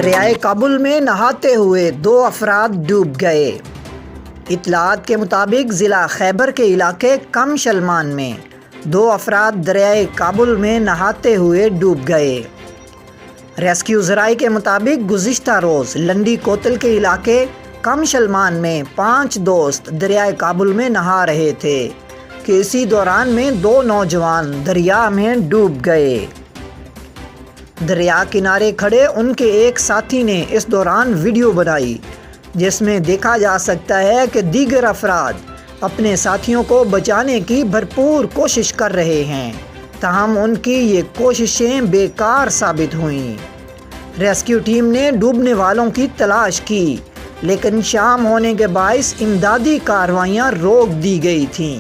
دریائے کابل میں نہاتے ہوئے 2 افراد ڈوب گئے۔ اطلاعات کے مطابق ضلع خیبر کے علاقے کم شلمان میں 2 افراد دریائے کابل میں نہاتے ہوئے ڈوب گئے۔ ریسکیو ذرائع کے مطابق گزشتہ روز لنڈی کوتل کے علاقے کم شلمان میں 5 دوست دریائے کابل میں نہا رہے تھے کہ اسی دوران میں 2 نوجوان دریا میں ڈوب گئے۔ دریا کنارے کھڑے ان کے ایک ساتھی نے اس دوران ویڈیو بنائی جس میں دیکھا جا سکتا ہے کہ دیگر افراد اپنے ساتھیوں کو بچانے کی بھرپور کوشش کر رہے ہیں، تاہم ان کی یہ کوششیں بیکار ثابت ہوئیں۔ ریسکیو ٹیم نے ڈوبنے والوں کی تلاش کی لیکن شام ہونے کے باعث امدادی کارروائیاں روک دی گئی تھیں۔